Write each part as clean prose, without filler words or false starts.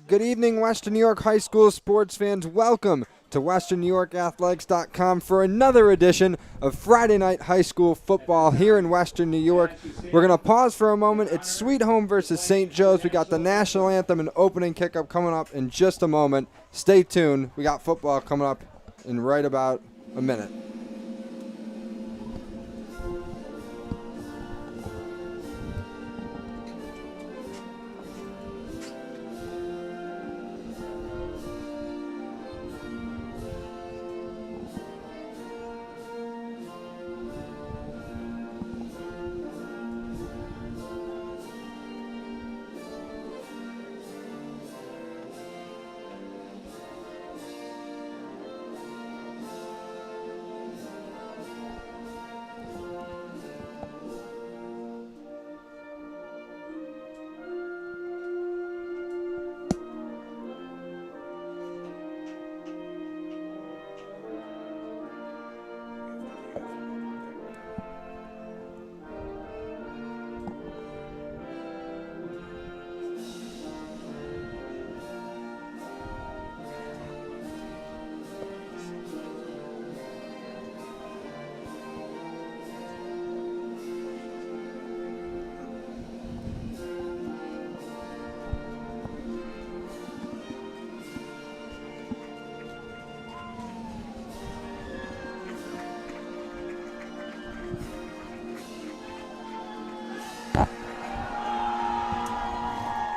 Good evening, Western New York High School sports fans. Welcome to WesternNewYorkAthletics.com for another edition of Friday Night High School football here in Western New York. We're going to pause for a moment. It's Sweet Home versus St. Joe's. We got the national anthem and opening kickoff coming up in just a moment. Stay tuned. We got football coming up in right about a minute.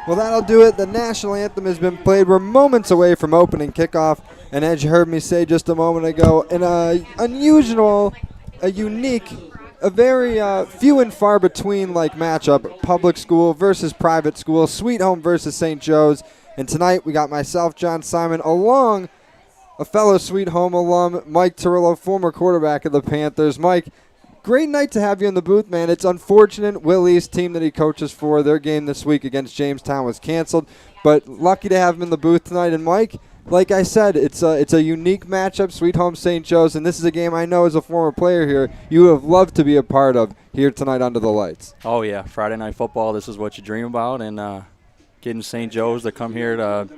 Well, that'll do it. The national anthem has been played. We're moments away from opening kickoff. And as you heard me say just a moment ago, in a unusual, a unique, a very few and far between like matchup, public school versus private school, Sweet Home versus St. Joe's. And tonight we got myself, John Simon, along a fellow Sweet Home alum, Mike Torillo, former quarterback of the Panthers. Mike, great night to have you in the booth, man. It's unfortunate Willie's team that he coaches for, their game this week against Jamestown was canceled, but lucky to have him in the booth tonight. And Mike, like I said, it's a unique matchup, Sweet Home St. Joe's, and this is a game I know as a former player here you would have loved to be a part of here tonight under the lights. Oh, yeah, Friday night football, this is what you dream about, and getting St. Joe's to come here to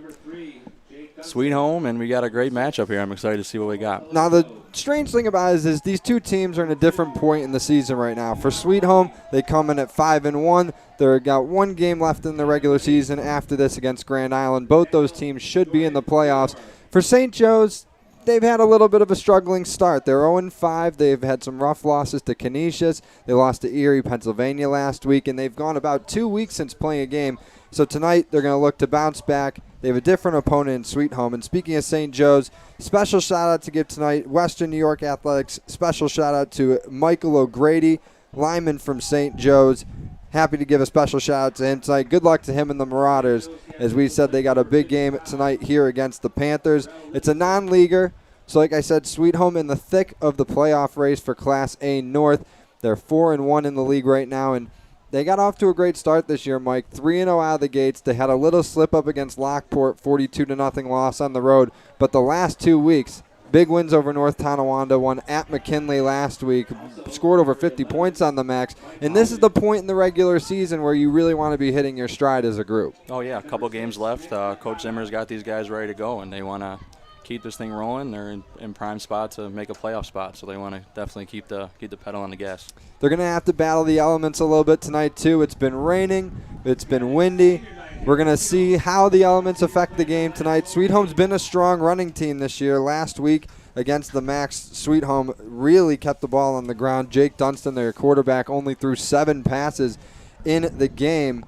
Sweet Home, and we got a great matchup here. I'm excited to see what we got. Now, the strange thing about it is these two teams are in a different point in the season right now. For Sweet Home, they come in at 5-1. They've got one game left in the regular season after this against Grand Island. Both those teams should be in the playoffs. For St. Joe's, they've had a little bit of a struggling start. They're 0-5. They've had some rough losses to Canisius. They lost to Erie, Pennsylvania last week, and they've gone about 2 weeks since playing a game. So tonight they're going to look to bounce back. They have a different opponent in Sweet Home. And speaking of St. Joe's, special shout-out to give tonight, Western New York Athletics, special shout-out to Michael O'Grady, lineman from St. Joe's. Happy to give a special shout-out to him tonight. Good luck to him and the Marauders. As we said, they got a big game tonight here against the Panthers. It's a non-leaguer. So like I said, Sweet Home in the thick of the playoff race for Class A North. They're 4-1 in the league right now, and they got off to a great start this year, Mike. 3-0 out of the gates. They had a little slip-up against Lockport, 42-0 loss on the road. But the last 2 weeks, big wins over North Tonawanda, won at McKinley last week, scored over 50 points on the Max. And this is the point in the regular season where you really want to be hitting your stride as a group. Oh, yeah, a couple games left. Coach Zimmer's got these guys ready to go, and they want to keep this thing rolling. They're in prime spot to make a playoff spot, so they want to definitely keep the pedal on the gas. They're going to have to battle the elements a little bit tonight, too. It's been raining. It's been windy. We're going to see how the elements affect the game tonight. Sweet Home's been a strong running team this year. Last week against the Max, Sweet Home really kept the ball on the ground. Jake Dunstan, their quarterback, only threw 7 passes in the game.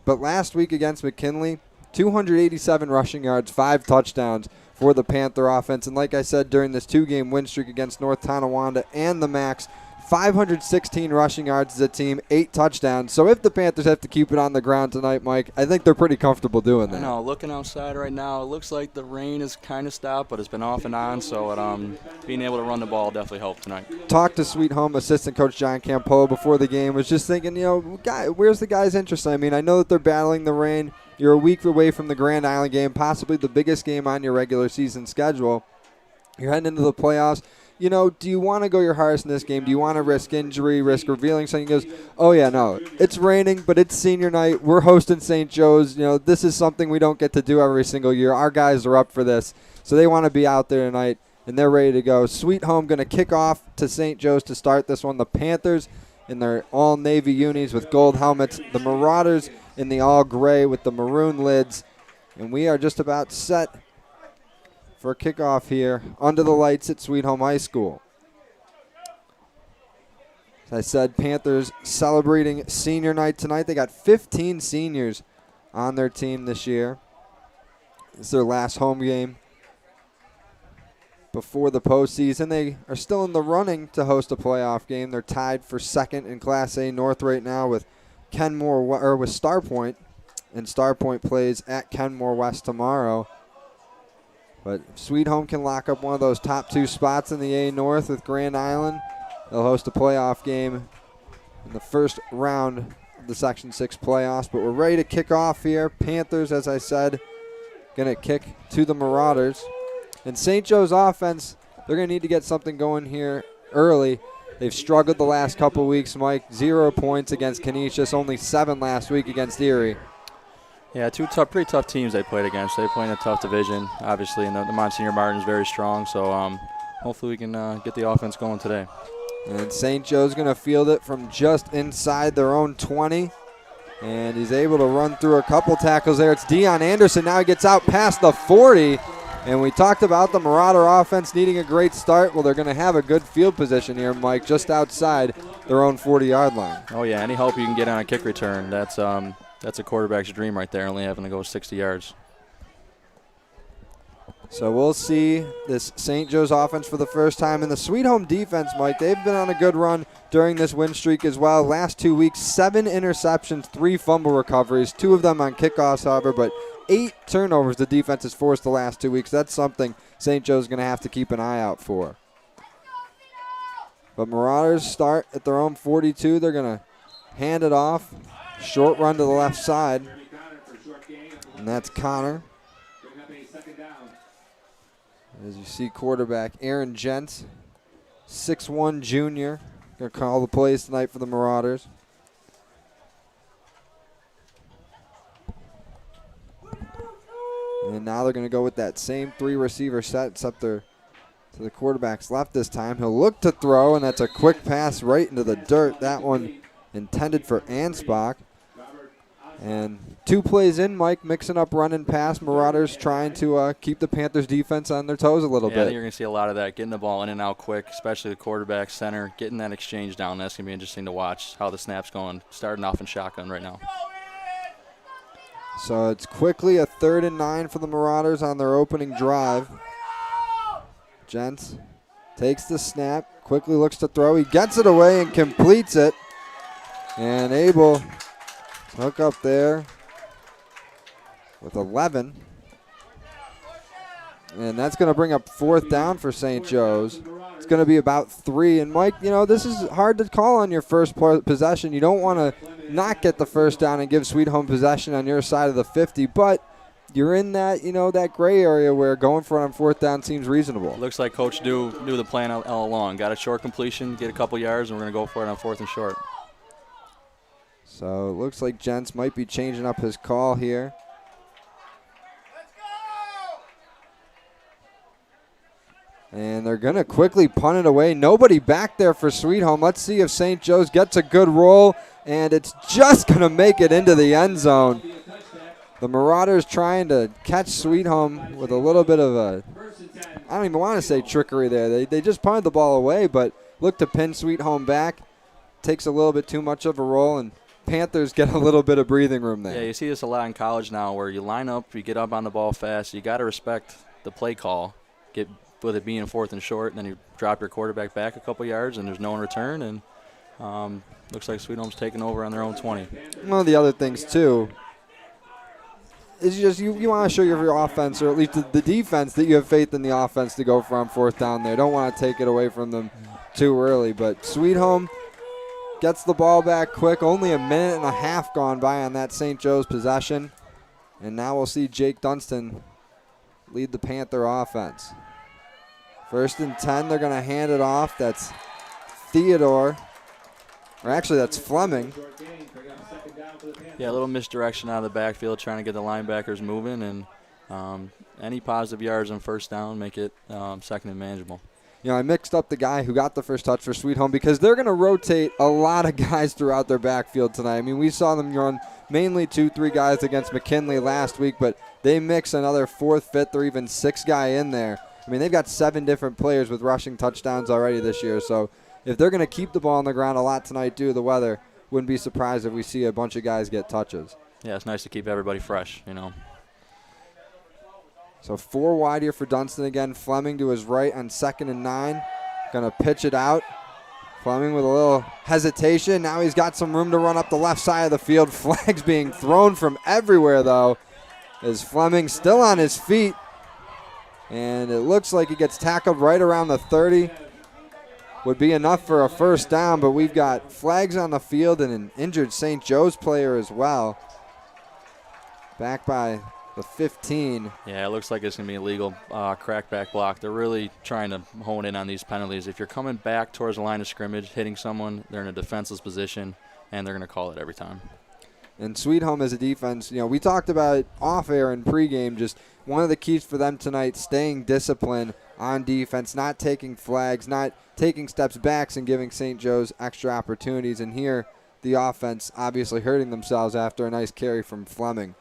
But last week against McKinley, 287 rushing yards, 5 touchdowns for the Panther offense. And like I said, during this 2-game win streak against North Tonawanda and the Max, 516 rushing yards as a team, 8 touchdowns. So if the Panthers have to keep it on the ground tonight, Mike, I think they're pretty comfortable doing that. I know, looking outside right now, it looks like the rain is kind of stopped, but it's been off and on, so being able to run the ball definitely helped tonight. Talked to Sweet Home assistant coach John Campolo before the game, was just thinking, where's the guys' interest? I mean, I know that they're battling the rain. You're a week away from the Grand Island game, possibly the biggest game on your regular season schedule. You're heading into the playoffs. do you want to go your hardest in this game? Do you want to risk injury, risk revealing something? He goes, oh, yeah, no. It's raining, but it's senior night. We're hosting St. Joe's. This is something we don't get to do every single year. Our guys are up for this, so they want to be out there tonight, and they're ready to go. Sweet Home going to kick off to St. Joe's to start this one. The Panthers in their all-navy unis with gold helmets. The Marauders in the all-gray with the maroon lids. And we are just about set for kickoff here under the lights at Sweet Home High School. As I said, Panthers celebrating senior night tonight. They got 15 seniors on their team this year. It's their last home game before the postseason. They are still in the running to host a playoff game. They're tied for second in Class A North right now with with Star Point, and Star Point plays at Kenmore West tomorrow. But if Sweet Home can lock up one of those top 2 spots in the A North with Grand Island, they'll host a playoff game in the first round of the Section 6 playoffs. But we're ready to kick off here. Panthers, as I said, going to kick to the Marauders. And St. Joe's offense, they're going to need to get something going here early. They've struggled the last couple weeks, Mike. 0 points against Canisius, only 7 last week against Erie. Yeah, pretty tough teams they played against. They play in a tough division, obviously, and the Monsignor Martin's very strong. So hopefully we can get the offense going today. And St. Joe's going to field it from just inside their own 20. And he's able to run through a couple tackles there. It's Deion Anderson. Now he gets out past the 40. And we talked about the Marauder offense needing a great start. Well, they're going to have a good field position here, Mike, just outside their own 40-yard line. Oh, yeah, any help you can get on a kick return, that's a quarterback's dream right there, only having to go 60 yards. So we'll see this St. Joe's offense for the first time. And the Sweet Home defense, Mike, they've been on a good run during this win streak as well. Last 2 weeks, 7 interceptions, 3 fumble recoveries, 2 of them on kickoffs, however, but 8 turnovers the defense has forced the last 2 weeks. That's something St. Joe's going to have to keep an eye out for. But Marauders start at their own 42. They're going to hand it off. Short run to the left side. And that's Connor. As you see, quarterback Aaron Gents, 6'1" junior, going to call the plays tonight for the Marauders. And now they're going to go with that same 3-receiver set, except they're to the quarterback's left this time. He'll look to throw, and that's a quick pass right into the dirt. That one intended for Ansbach. And 2 plays in, Mike, mixing up run and pass. Marauders trying to keep the Panthers defense on their toes a little bit. I think you're going to see a lot of that, getting the ball in and out quick, especially the quarterback, center, getting that exchange down. That's going to be interesting to watch how the snap's going, starting off in shotgun right now. So it's quickly a 3rd and 9 for the Marauders on their opening drive. Gents takes the snap, quickly looks to throw. He gets it away and completes it. And able to hook up there with 11. And that's going to bring up 4th down for St. Joe's. It's going to be about 3. And, Mike, this is hard to call on your first possession. You don't want to not get the first down and give Sweet Home possession on your side of the 50. But you're in that, that gray area where going for it on 4th down seems reasonable. Looks like Coach knew the plan all along. Got a short completion, get a couple yards, and we're going to go for it on 4th and short. So it looks like Gents might be changing up his call here. And they're going to quickly punt it away. Nobody back there for Sweet Home. Let's see if St. Joe's gets a good roll. And it's just going to make it into the end zone. The Marauders trying to catch Sweet Home with a little bit of a, I don't even want to say trickery there. They just punted the ball away, but look to pin Sweet Home back. Takes a little bit too much of a roll, and Panthers get a little bit of breathing room there. Yeah, you see this a lot in college now where you line up, you get up on the ball fast. You got to respect the play call, get with it being 4th and short, and then you drop your quarterback back a couple yards, and there's no one return, and looks like Sweet Home's taking over on their own 20. One of the other things, too, is just you want to show your offense, or at least the defense, that you have faith in the offense to go for on 4th down there. Don't want to take it away from them too early. But Sweet Home gets the ball back quick. Only a minute and a half gone by on that St. Joe's possession. And now we'll see Jake Dunstan lead the Panther offense. First and 10, they're going to hand it off. That's Theodore. Or actually, that's Fleming. Yeah, a little misdirection out of the backfield, trying to get the linebackers moving, and any positive yards on first down make it second and manageable. You know, I mixed up the guy who got the first touch for Sweet Home because they're going to rotate a lot of guys throughout their backfield tonight. I mean, we saw them run mainly 2-3 guys against McKinley last week, but they mix another 4th, 5th, or even 6th guy in there. I mean, they've got 7 different players with rushing touchdowns already this year, so if they're going to keep the ball on the ground a lot tonight due to the weather, wouldn't be surprised if we see a bunch of guys get touches. Yeah, it's nice to keep everybody fresh, So 4 wide here for Dunston again. Fleming to his right on 2nd and 9. Going to pitch it out. Fleming with a little hesitation. Now he's got some room to run up the left side of the field. Flags being thrown from everywhere, though, as Fleming still on his feet. And it looks like he gets tackled right around the 30. Would be enough for a first down, but we've got flags on the field and an injured St. Joe's player as well. Back by the 15. Yeah, it looks like it's going to be a legal crackback block. They're really trying to hone in on these penalties. If you're coming back towards the line of scrimmage, hitting someone, they're in a defenseless position, and they're going to call it every time. And Sweet Home as a defense, we talked about it off air and pregame, just one of the keys for them tonight, staying disciplined on defense, not taking flags, not taking steps back and giving St. Joe's extra opportunities. And here, the offense obviously hurting themselves after a nice carry from Fleming.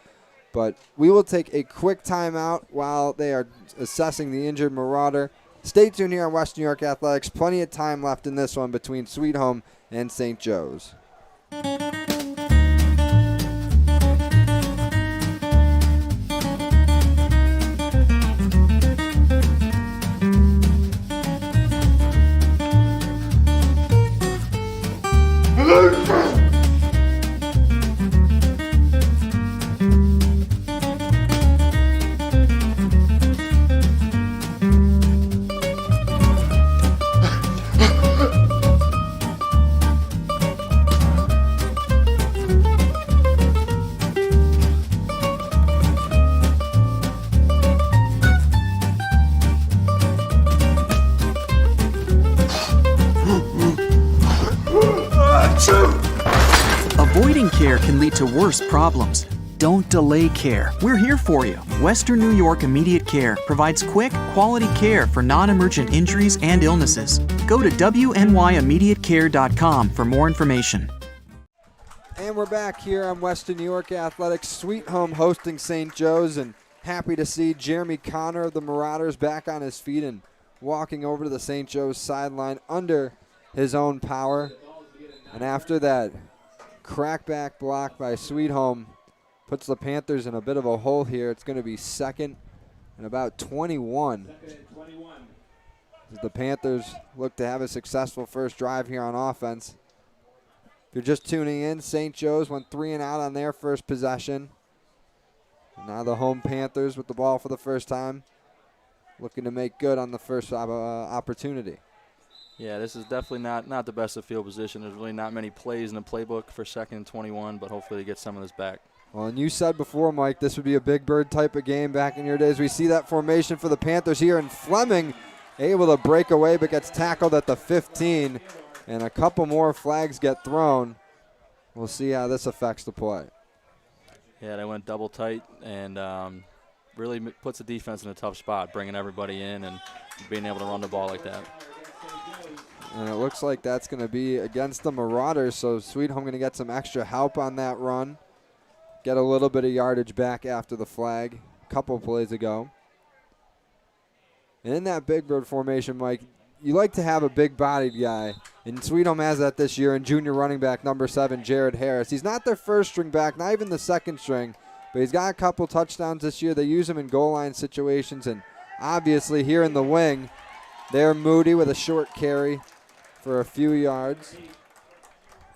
But we will take a quick timeout while they are assessing the injured Marauder. Stay tuned here on West New York Athletics. Plenty of time left in this one between Sweet Home and St. Joe's. Avoiding care can lead to worse problems. Don't delay care. We're here for you. Western New York Immediate Care provides quick, quality care for non-emergent injuries and illnesses. Go to wnyimmediatecare.com for more information. And we're back here on Western New York Athletics. Sweet Home hosting St. Joe's, and happy to see Jeremy Connor of the Marauders back on his feet and walking over to the St. Joe's sideline under his own power. And after that crackback block by Sweet Home, puts the Panthers in a bit of a hole here. It's going to be 2nd and about 21. As the Panthers look to have a successful first drive here on offense. If you're just tuning in, St. Joe's went 3 and out on their first possession. And now the home Panthers with the ball for the first time, looking to make good on the first opportunity. Yeah, this is definitely not the best of field position. There's really not many plays in the playbook for 2nd and 21, but hopefully they get some of this back. Well, and you said before, Mike, this would be a big bird type of game back in your days. We see that formation for the Panthers here, and Fleming able to break away but gets tackled at the 15, and a couple more flags get thrown. We'll see how this affects the play. Yeah, they went double tight and really puts the defense in a tough spot, bringing everybody in and being able to run the ball like that. And it looks like that's going to be against the Marauders, so Sweet Home going to get some extra help on that run. Get a little bit of yardage back after the flag a couple plays ago. And in that big bird formation, Mike, you like to have a big-bodied guy. And Sweet Home has that this year in junior running back number 7, Jared Harris. He's not their first string back, not even the second string, but he's got a couple touchdowns this year. They use him in goal line situations, and obviously here in the wing, they're Moody with a short carry for a few yards.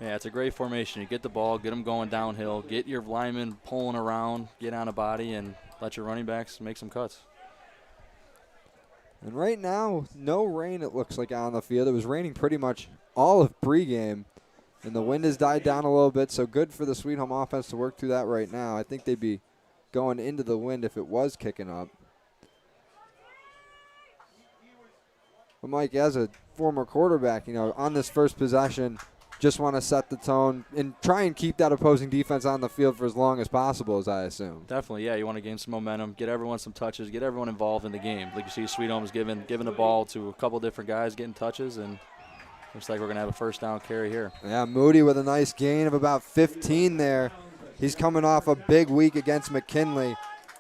Yeah, it's a great formation. You get the ball, get them going downhill, get your linemen pulling around, get on a body, and let your running backs make some cuts. And right now, no rain, it looks like, out on the field. It was raining pretty much all of pregame, and the wind has died down a little bit, so good for the Sweet Home offense to work through that right now. I think they'd be going into the wind if it was kicking up. But, Mike, as a former quarterback, on this first possession, just want to set the tone and try and keep that opposing defense on the field for as long as possible, as I assume. Definitely, yeah. You want to gain some momentum, get everyone some touches, get everyone involved in the game. Like you see Sweet Home's giving the ball to a couple different guys, getting touches, and looks like we're going to have a first down carry here. Yeah, Moody with a nice gain of about 15 there. He's coming off a big week against McKinley.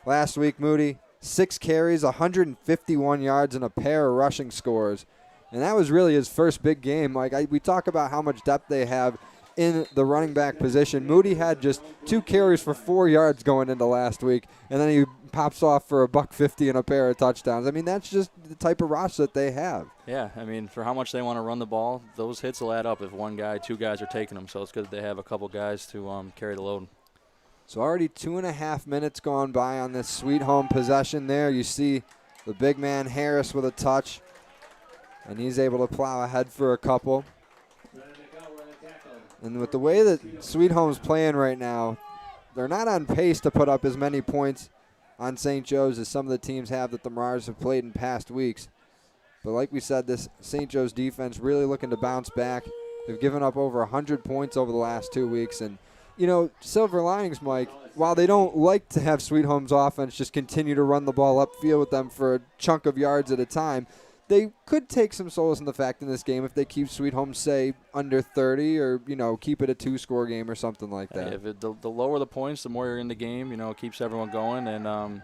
Last week, Moody, 6 carries, 151 yards, and a pair of rushing scores. And that was really his first big game. We talk about how much depth they have in the running back position. Moody had just 2 carries for 4 yards going into last week, and then he pops off for $150 and a pair of touchdowns. I mean, that's just the type of rush that they have. Yeah, I mean, for how much they want to run the ball, those hits will add up if 1 guy, 2 guys are taking them. So it's good that they have a couple guys to carry the load. So already 2.5 minutes gone by on this Sweet Home possession there. You see the big man Harris with a touch, and he's able to plow ahead for a couple. And with the way that Sweet Home's playing right now, they're not on pace to put up as many points on St. Joe's as some of the teams have that the Marauders have played in past weeks. But like we said, this St. Joe's defense really looking to bounce back. They've given up over 100 points over the last 2 weeks. And, silver linings, Mike, while they don't like to have Sweet Home's offense just continue to run the ball upfield with them for a chunk of yards at a time, they could take some solace in the fact in this game if they keep Sweet Home, say, under 30 or, keep it a 2-score game or something like that. Yeah, the lower the points, the more you're in the game, it keeps everyone going. And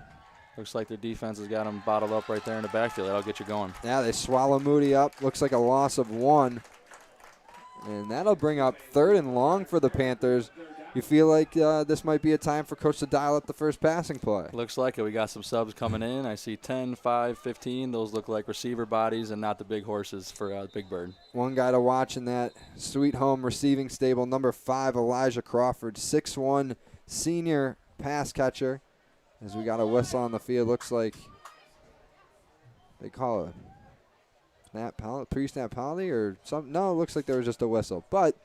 looks like their defense has got them bottled up right there in the backfield. That'll get you going. Yeah, they swallow Moody up. Looks like a loss of 1. And that'll bring up 3rd and long for the Panthers. You feel like this might be a time for Coach to dial up the first passing play. Looks like it. We got some subs coming in. I see 10, 5, 15. Those look like receiver bodies and not the big horses for Big Bird. One guy to watch in that Sweet Home receiving stable, number 5, Elijah Crawford, 6'1", senior pass catcher. As we got a whistle on the field, looks like they call it pre-snap penalty or something. No, it looks like there was just a whistle. But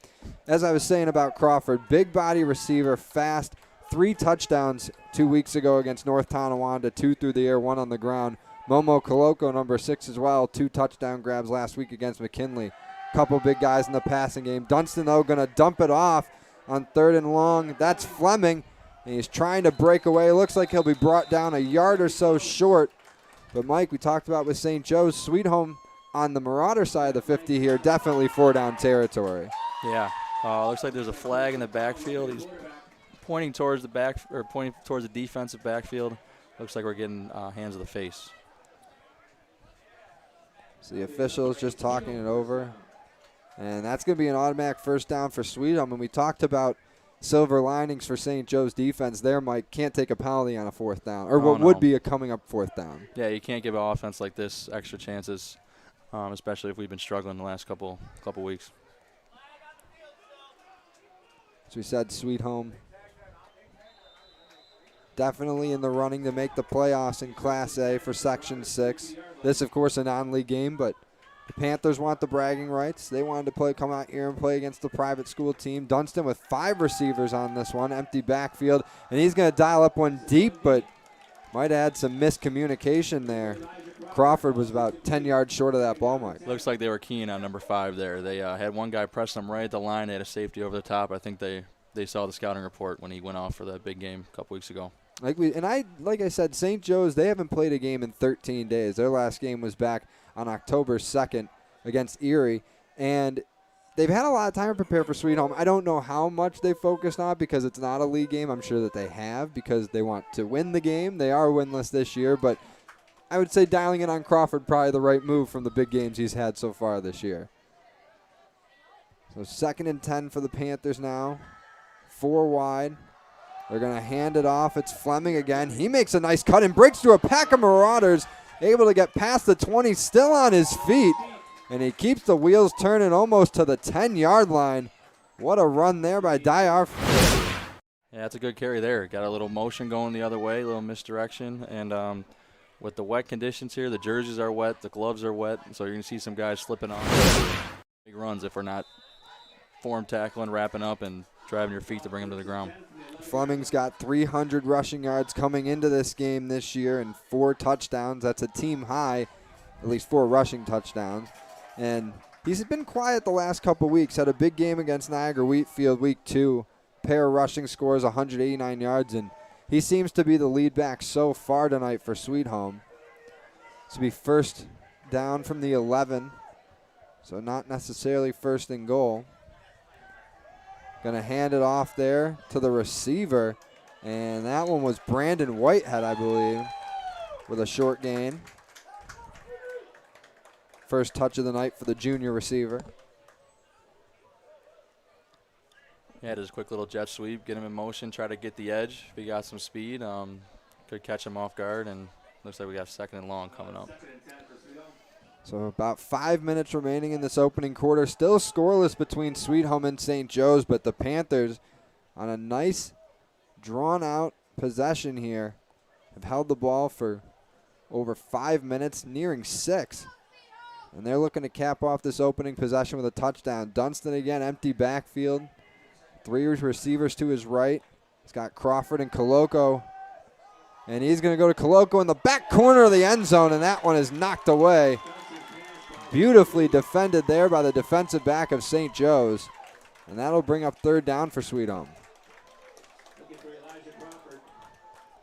as I was saying about Crawford, big body receiver, fast, 3 touchdowns 2 weeks ago against North Tonawanda, 2 through the air, 1 on the ground. Momo Koloko, number 6 as well, 2 touchdown grabs last week against McKinley. Couple big guys in the passing game. Dunstan, though, going to dump it off on 3rd and long. That's Fleming, and he's trying to break away. Looks like he'll be brought down a yard or so short. But, Mike, we talked about with St. Joe's, Sweet Home on the Marauder side of the 50 here, definitely 4-down territory. Yeah, looks like there's a flag in the backfield. He's pointing towards the defensive backfield. Looks like we're getting hands of the face. So the officials just talking it over. And that's going to be an automatic first down for Sweet Home. And we talked about silver linings for St. Joe's defense there, Mike. Can't take a penalty on a 4th down, or would be a coming up 4th down. Yeah, you can't give an offense like this extra chances. Especially if we've been struggling the last couple weeks. As we said, Sweet Home definitely in the running to make the playoffs in Class A for Section 6. This, of course, a non-league game, but the Panthers want the bragging rights. They wanted to come out here and play against the private school team. Dunstan with 5 receivers on this one, empty backfield, and he's going to dial up one deep, but might add some miscommunication there. Crawford was about 10 yards short of that ball, Mike. Looks like they were keying on number 5 there. They had one guy press them right at the line. They had a safety over the top. I think they saw the scouting report when he went off for that big game a couple weeks ago. Like I said, St. Joe's, they haven't played a game in 13 days. Their last game was back on October 2nd against Erie. And they've had a lot of time to prepare for Sweet Home. I don't know how much they focused on because it's not a league game. I'm sure that they have because they want to win the game. They are winless this year, but I would say dialing in on Crawford probably the right move from the big games he's had so far this year. So 2nd and 10 for the Panthers now. 4 wide. They're going to hand it off. It's Fleming again. He makes a nice cut and breaks through a pack of Marauders. Able to get past the 20, still on his feet. And he keeps the wheels turning almost to the 10-yard line. What a run there by Dyer. Yeah, that's a good carry there. Got a little motion going the other way, a little misdirection. And with the wet conditions here, the jerseys are wet, the gloves are wet, so you're going to see some guys slipping off big runs if we're not form tackling, wrapping up, and driving your feet to bring them to the ground. Fleming's got 300 rushing yards coming into this game this year and 4 touchdowns. That's a team high. at least 4 rushing touchdowns. And he's been quiet the last couple weeks. Had a big game against Niagara Wheatfield week 2. Pair of rushing scores, 189 yards, and he seems to be the lead back so far tonight for Sweet Home. This will be first down from the 11, so not necessarily first and goal. Going to hand it off there to the receiver, and that one was Brandon Whitehead, I believe, with a short gain. First touch of the night for the junior receiver. Yeah, just a quick little jet sweep, get him in motion, try to get the edge. If he got some speed, could catch him off guard, and looks like we got 2nd and long coming up. So about 5 minutes remaining in this opening quarter. Still scoreless between Sweet Home and St. Joe's, but the Panthers on a nice drawn-out possession here have held the ball for over 5 minutes, nearing 6. And they're looking to cap off this opening possession with a touchdown. Dunstan again, empty backfield. 3 receivers to his right. He's got Crawford and Coloco. And he's going to go to Coloco in the back corner of the end zone, and that one is knocked away. Beautifully defended there by the defensive back of St. Joe's. And that'll bring up 3rd down for Sweet Home.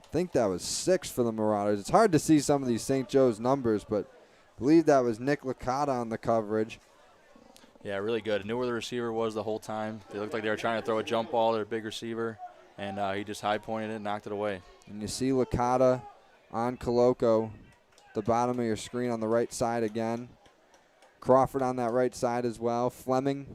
I think that was 6 for the Marauders. It's hard to see some of these St. Joe's numbers, but I believe that was Nick Licata on the coverage. Yeah, really good. Knew where the receiver was the whole time. They looked like they were trying to throw a jump ball to their big receiver, and he just high-pointed it and knocked it away. And you see Licata on Coloco, the bottom of your screen on the right side again. Crawford on that right side as well. Fleming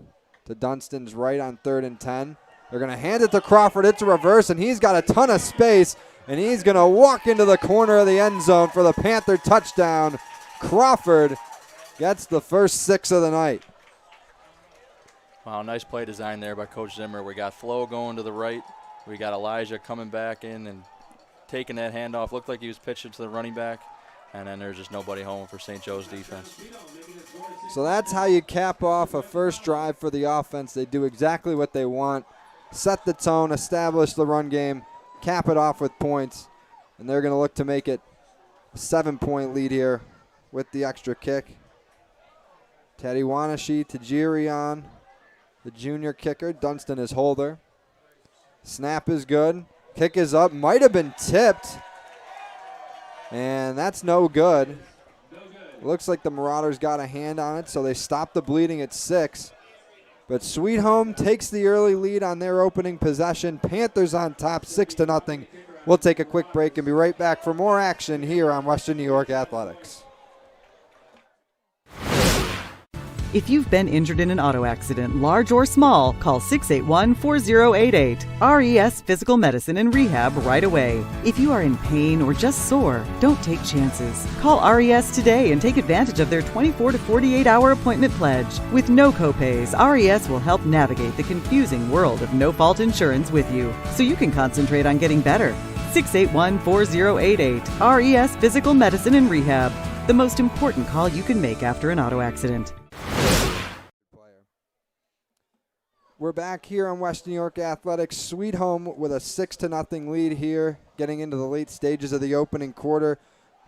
to Dunstan's right on 3rd and 10. They're going to hand it to Crawford. It's a reverse, and he's got a ton of space, and he's going to walk into the corner of the end zone for the Panther touchdown. Crawford gets the first 6 of the night. Wow, nice play design there by Coach Zimmer. We got Flo going to the right. We got Elijah coming back in and taking that handoff. Looked like he was pitching to the running back. And then there's just nobody home for St. Joe's defense. So that's how you cap off a first drive for the offense. They do exactly what they want. Set the tone, establish the run game, cap it off with points. And they're going to look to make it a 7-point lead here with the extra kick. Tadiwanashi to Tajirian, the junior kicker. Dunstan is holder. Snap is good. Kick is up. Might have been tipped. And that's no good. Looks like the Marauders got a hand on it, so they stop the bleeding at 6. But Sweet Home takes the early lead on their opening possession. Panthers on top, 6-0. We'll take a quick break and be right back for more action here on Western New York Athletics. If you've been injured in an auto accident, large or small, call 681-4088. RES Physical Medicine and Rehab right away. If you are in pain or just sore, don't take chances. Call RES today and take advantage of their 24 to 48-hour appointment pledge. With no copays, RES will help navigate the confusing world of no-fault insurance with you, so you can concentrate on getting better. 681-4088. RES Physical Medicine and Rehab. The most important call you can make after an auto accident. We're back here on Western New York Athletics. Sweet Home with a 6-0 lead here, getting into the late stages of the opening quarter.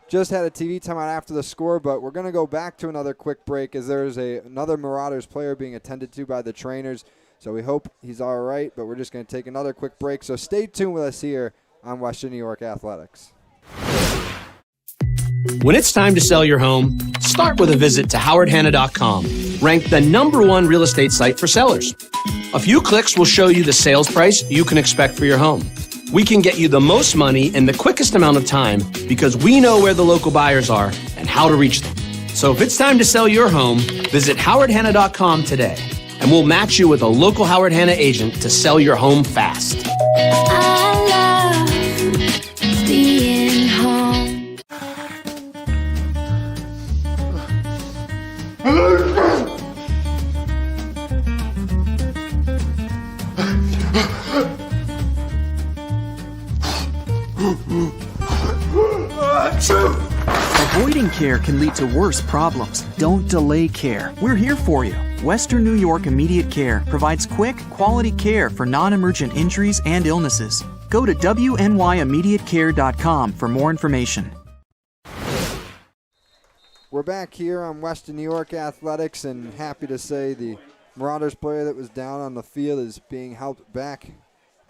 Just had a TV timeout after the score, but we're going to go back to another quick break as there's another Marauders player being attended to by the trainers. So we hope he's all right, but we're just going to take another quick break. So stay tuned with us here on Western New York Athletics. When it's time to sell your home, start with a visit to howardhanna.com, ranked the #1 real estate site for sellers. A few clicks will show you the sales price you can expect for your home. We can get you the most money in the quickest amount of time because we know where the local buyers are and how to reach them. So if it's time to sell your home, visit howardhanna.com today, and we'll match you with a local Howard Hanna agent to sell your home fast. I love being home. Avoiding care can lead to worse problems. Don't delay care. We're here for you. Western New York Immediate Care provides quick, quality care for non-emergent injuries and illnesses. Go to WNYimmediatecare.com for more information. we're back here on Western New York Athletics, and happy to say the Marauders player that was down on the field is being helped back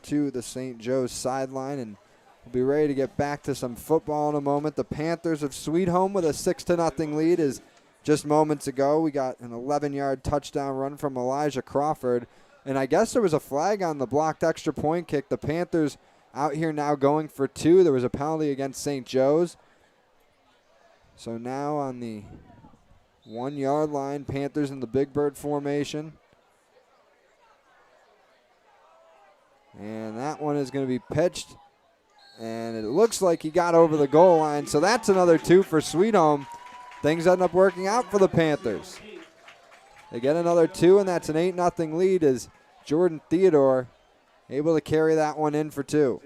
to the St. Joe's sideline, and we'll be ready to get back to some football in a moment. The Panthers of Sweet Home with a 6-0 lead is just moments ago. We got an 11-yard touchdown run from Elijah Crawford, and I guess there was a flag on the blocked extra point kick. The Panthers out here now going for 2. There was a penalty against St. Joe's. So now on the 1-yard line, Panthers in the Big Bird formation. And that one is going to be pitched. And it looks like he got over the goal line. So that's another 2 for Sweet Home. Things end up working out for the Panthers. They get another 2, and that's an 8-0 lead as Jordan Theodore able to carry that one in for 2.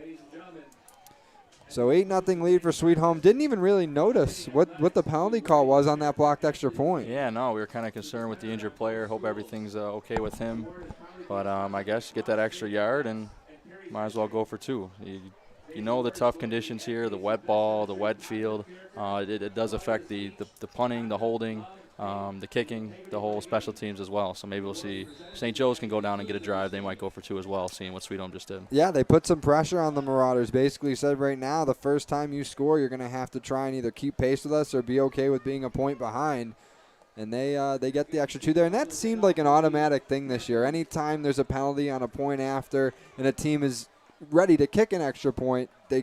So 8-0 lead for Sweet Home. Didn't even really notice what the penalty call was on that blocked extra point. Yeah, no, we were kind of concerned with the injured player. Hope everything's okay with him. But I guess get that extra yard and might as well go for 2. You know the tough conditions here, the wet ball, the wet field. It does affect the punting, the holding, the kicking, the whole special teams as well. So maybe we'll see St. Joe's can go down and get a drive. They might go for 2 as well, seeing what Sweet Home just did. Yeah, they put some pressure on the Marauders. Basically said right now, the first time you score, you're going to have to try and either keep pace with us or be okay with being a point behind. And they get the extra 2 there. And that seemed like an automatic thing this year. Anytime there's a penalty on a point after and a team is ready to kick an extra point, the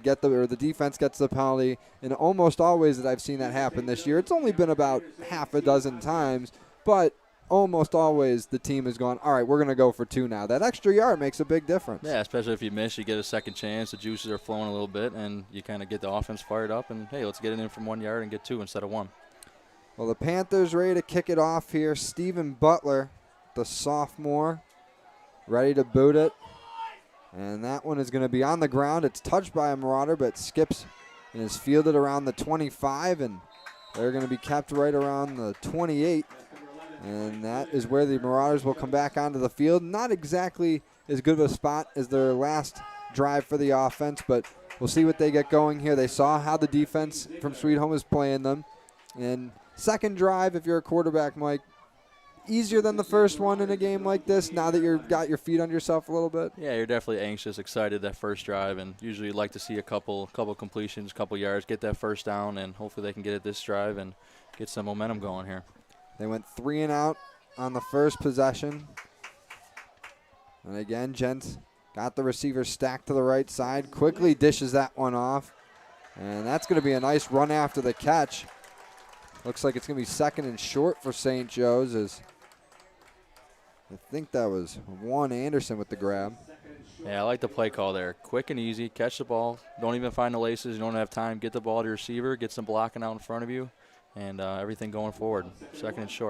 defense gets the penalty, and almost always that I've seen that happen this year. It's only been about half a dozen times, but almost always the team has gone, all right, we're going to go for 2 now. That extra yard makes a big difference. Yeah, especially if you miss, you get a second chance, the juices are flowing a little bit, and you kind of get the offense fired up, and hey, let's get it in from 1 yard and get 2 instead of 1. Well, the Panthers ready to kick it off here. Stephen Butler, the sophomore, ready to boot it. And that one is going to be on the ground. It's touched by a Marauder, but skips and is fielded around the 25, and they're going to be kept right around the 28. And that is where the Marauders will come back onto the field. Not exactly as good of a spot as their last drive for the offense, but we'll see what they get going here. They saw how the defense from Sweet Home is playing them. And second drive, if you're a quarterback, Mike, easier than the first one in a game like this now that you've got your feet under yourself a little bit? Yeah, you're definitely anxious, excited that first drive, and usually you'd like to see a couple completions, couple yards, get that first down, and hopefully they can get it this drive and get some momentum going here. They went 3 and out on the first possession. And again, Gents got the receiver stacked to the right side, quickly dishes that one off. And that's going to be a nice run after the catch. Looks like it's going to be second and short for St. Joe's, as I think that was Juan Anderson with the grab. Yeah, I like the play call there. Quick and easy, catch the ball. Don't even find the laces. You don't have time. Get the ball to your receiver, get some blocking out in front of you, and everything going forward. Second and short.